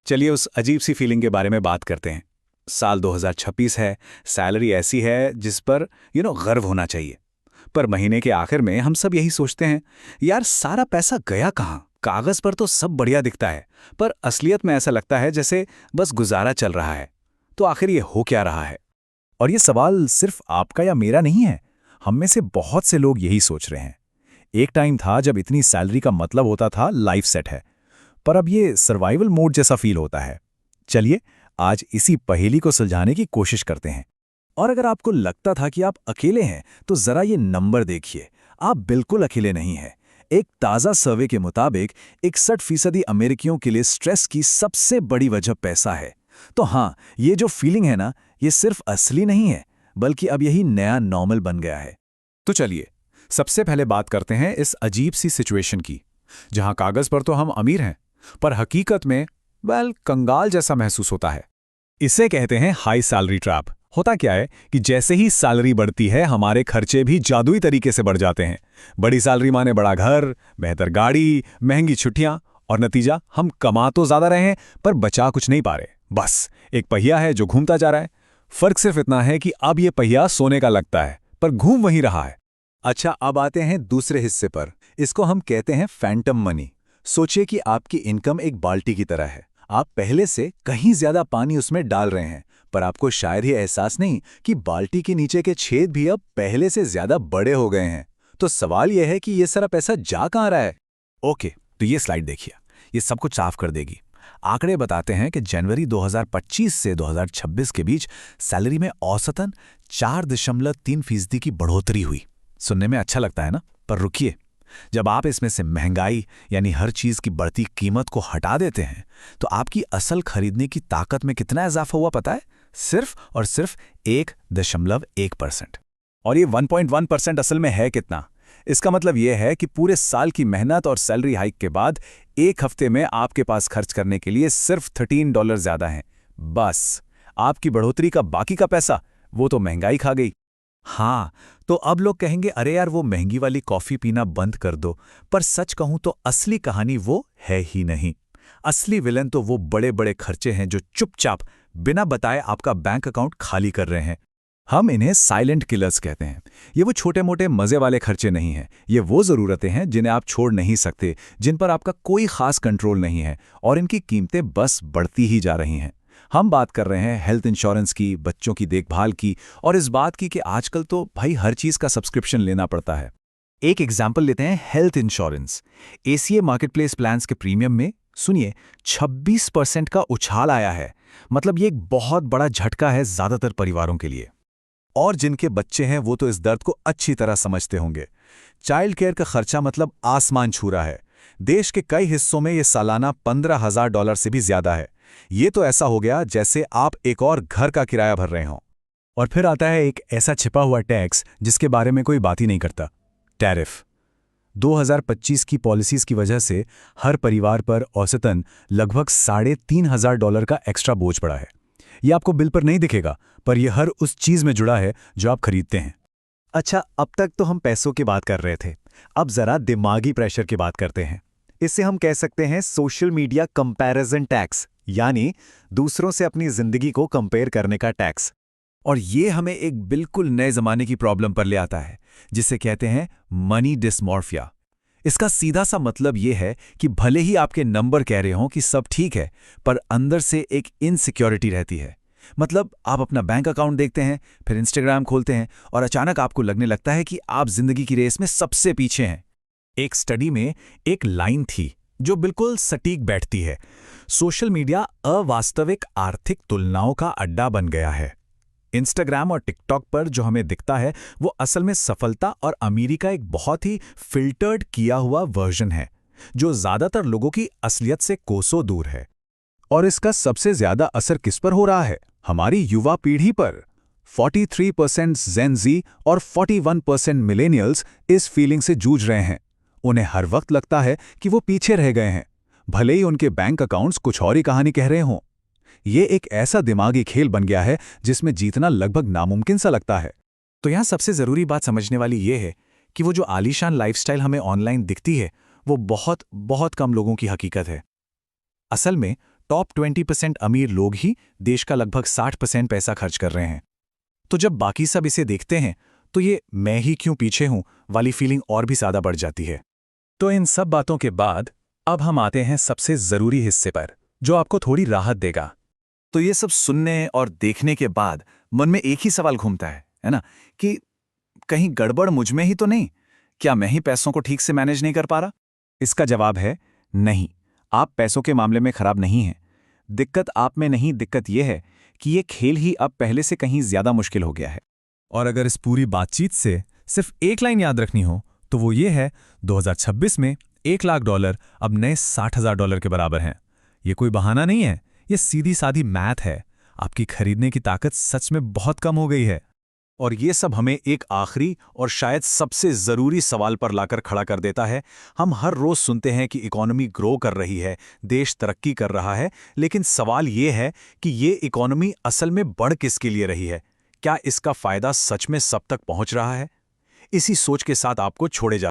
चलिए उस अजीब सी फीलिंग के बारे में बात करते हैं। साल 2026 है, सैलरी ऐसी है जिस पर गर्व होना चाहिए। पर महीने के आखिर में हम सब यही सोचते हैं, यार सारा पैसा गया कहाँ? कागज पर तो सब बढ़िया दिखता है, पर असलियत में ऐसा लगता है जैसे बस गुजारा चल रहा है। तो आखिर ये हो क्या रहा है? और ये सवाल सिर्फ आपका या मेरा नहीं है, हम में से बहुत से लोग यही सोच रहे हैं। एक टाइम था जब इतनी सैलरी का मतलब होता था लाइफ सेट है, पर अब ये सर्वाइवल मोड जैसा फील होता है। चलिए आज इसी पहेली को सुलझाने की कोशिश करते हैं। और अगर आपको लगता था कि आप अकेले हैं, तो जरा ये नंबर देखिए, आप बिल्कुल अकेले नहीं हैं। एक ताज़ा सर्वे के मुताबिक 61% अमेरिकियों के लिए स्ट्रेस की सबसे बड़ी वजह पैसा है। तो हाँ, ये जो फीलिंग है ना, ये सिर्फ असली नहीं है, बल्कि अब यही नया नॉर्मल बन गया है। तो चलिए सबसे पहले बात करते हैं इस अजीब सी सिचुएशन की, जहां कागज पर तो हम अमीर हैं, पर हकीकत में कंगाल जैसा महसूस होता है। इसे कहते हैं हाई सैलरी ट्रैप। होता क्या है कि जैसे ही सैलरी बढ़ती है, हमारे खर्चे भी जादुई तरीके से बढ़ जाते हैं। बड़ी सैलरी माने बड़ा घर, बेहतर गाड़ी, महंगी छुट्टियां, और नतीजा हम कमा तो ज्यादा रहे हैं पर बचा कुछ नहीं पा रहे। बस एक पहिया है जो घूमता जा रहा है। फर्क सिर्फ इतना है कि अब ये पहिया सोने का लगता है, पर घूम वहीं रहा है। अच्छा, अब आते हैं दूसरे हिस्से पर। इसको हम कहते हैं फैंटम मनी। सोचिए कि आपकी इनकम एक बाल्टी की तरह है। आप पहले से कहीं ज्यादा पानी उसमें डाल रहे हैं, पर आपको शायद ही एहसास नहीं कि बाल्टी के नीचे के छेद भी अब पहले से ज्यादा बड़े हो गए हैं। तो सवाल यह है कि ये सारा पैसा जा कहाँ रहा है? ओके, तो ये स्लाइड देखिए, ये सब कुछ साफ कर देगी। आंकड़े बताते हैं कि जनवरी 2025 से 2026 के बीच सैलरी में औसतन 4.3% की बढ़ोतरी हुई। सुनने में अच्छा लगता है ना, पर रुकिए, जब आप इसमें से महंगाई यानी हर चीज की बढ़ती कीमत को हटा देते हैं, तो आपकी असल खरीदने की ताकत में कितना इजाफा हुआ पता है? सिर्फ और सिर्फ 1.1%। और ये 1.1% असल में है कितना? इसका मतलब यह है कि पूरे साल की मेहनत और सैलरी हाइक के बाद एक हफ्ते में आपके पास खर्च करने के लिए सिर्फ $13 ज्यादा हैं। बस आपकी बढ़ोतरी का बाकी का पैसा वो तो महंगाई खा गई। हाँ, तो अब लोग कहेंगे, अरे यार वो महंगी वाली कॉफी पीना बंद कर दो। पर सच कहूं तो असली कहानी वो है ही नहीं। असली विलन तो वो बड़े बड़े खर्चे हैं जो चुपचाप बिना बताए आपका बैंक अकाउंट खाली कर रहे हैं। हम इन्हें साइलेंट किलर्स कहते हैं। ये वो छोटे मोटे मजे वाले खर्चे नहीं हैं, ये वो जरूरतें हैं जिन्हें आप छोड़ नहीं सकते, जिन पर आपका कोई खास कंट्रोल नहीं है, और इनकी कीमतें बस बढ़ती ही जा रही हैं। हम बात कर रहे हैं हेल्थ इंश्योरेंस की, बच्चों की देखभाल की, और इस बात की कि आजकल तो भाई हर चीज का सब्सक्रिप्शन लेना पड़ता है। एक एग्जाम्पल लेते हैं, health insurance. ACA marketplace plans के प्रीमियम में सुनिए 26% का उछाल आया है। मतलब ये एक बहुत बड़ा झटका है ज्यादातर परिवारों के लिए। और जिनके बच्चे हैं वो तो इस दर्द को अच्छी तरह समझते होंगे। चाइल्ड केयर का खर्चा मतलब आसमान छू रहा है। देश के कई हिस्सों में ये सालाना $15,000 से भी ज्यादा है। ये तो ऐसा हो गया जैसे आप एक और घर का किराया भर रहे हों। और फिर आता है एक ऐसा छिपा हुआ टैक्स जिसके बारे में कोई बात ही नहीं करता, टैरिफ। 2025 की पॉलिसीज की वजह से हर परिवार पर औसतन लगभग $3,500 का एक्स्ट्रा बोझ पड़ा है। ये आपको बिल पर नहीं दिखेगा, पर यह हर उस चीज में जुड़ा है जो आप खरीदते हैं। अच्छा, अब तक तो हम पैसों की बात कर रहे थे, अब जरा दिमागी प्रेशर की बात करते हैं। इसे हम कह सकते हैं सोशल मीडिया कंपैरिजन टैक्स, यानी दूसरों से अपनी जिंदगी को कंपेयर करने का टैक्स। और ये हमें एक बिल्कुल नए जमाने की प्रॉब्लम पर ले आता है, जिसे कहते हैं मनी डिस्मॉर्फिया। इसका सीधा सा मतलब ये है कि भले ही आपके नंबर कह रहे हों कि सब ठीक है, पर अंदर से एक इनसिक्योरिटी रहती है। मतलब आप अपना बैंक अकाउंट देखते हैं, फिर इंस्टाग्राम खोलते हैं, और अचानक आपको लगने लगता है कि आप जिंदगी की रेस में सबसे पीछे हैं। एक स्टडी में एक लाइन थी जो बिल्कुल सटीक बैठती है, सोशल मीडिया अवास्तविक आर्थिक तुलनाओं का अड्डा बन गया है। इंस्टाग्राम और टिकटॉक पर जो हमें दिखता है वो असल में सफलता और अमीरी का एक बहुत ही फिल्टर्ड किया हुआ वर्जन है, जो ज्यादातर लोगों की असलियत से कोसों दूर है। और इसका सबसे ज्यादा असर किस पर हो रहा है? हमारी युवा पीढ़ी पर। 43% जेन ज़ी और 41% मिलेनियल्स इस फीलिंग से जूझ रहे हैं। उन्हें हर वक्त लगता है कि वो पीछे रह गए हैं, भले ही उनके बैंक अकाउंट्स कुछ और ही कहानी कह रहे हों। ये एक ऐसा दिमागी खेल बन गया है जिसमें जीतना लगभग नामुमकिन सा लगता है। तो यहाँ सबसे ज़रूरी बात समझने वाली ये है कि वो जो आलीशान लाइफस्टाइल हमें ऑनलाइन दिखती है, वो बहुत बहुत कम लोगों की हकीकत है। असल में टॉप 20% अमीर लोग ही देश का लगभग 60% पैसा खर्च कर रहे हैं। तो जब बाकी सब इसे देखते हैं तो ये मैं ही क्यों पीछे हूं वाली फीलिंग और भी ज़्यादा बढ़ जाती है। तो इन सब बातों के बाद अब हम आते हैं सबसे ज़रूरी हिस्से पर, जो आपको थोड़ी राहत देगा। तो ये सब सुनने और देखने के बाद मन में एक ही सवाल घूमता है ना, कि कहीं गड़बड़ मुझ में ही तो नहीं? क्या मैं ही पैसों को ठीक से मैनेज नहीं कर पा रहा? इसका जवाब है नहीं, आप पैसों के मामले में खराब नहीं हैं। दिक्कत आप में नहीं, दिक्कत यह है कि ये खेल ही अब पहले से कहीं ज़्यादा मुश्किल हो गया है। और अगर इस पूरी बातचीत से सिर्फ एक लाइन याद रखनी हो तो वो ये है, 2026 में $1 लाख अब नए $60,000 के बराबर हैं। ये कोई बहाना नहीं है, ये सीधी सादी मैथ है। आपकी खरीदने की ताकत सच में बहुत कम हो गई है। और ये सब हमें एक आखिरी और शायद सबसे ज़रूरी सवाल पर लाकर खड़ा कर देता है। हम हर रोज़ सुनते हैं कि इकोनॉमी ग्रो कर रही है, देश तरक्की कर रहा है, लेकिन सवाल ये है कि ये इकोनॉमी असल में बढ़ किसके लिए रही है? क्या इसका फ़ायदा सच में सब तक पहुंच रहा है? इसी सोच के साथ आपको छोड़े जा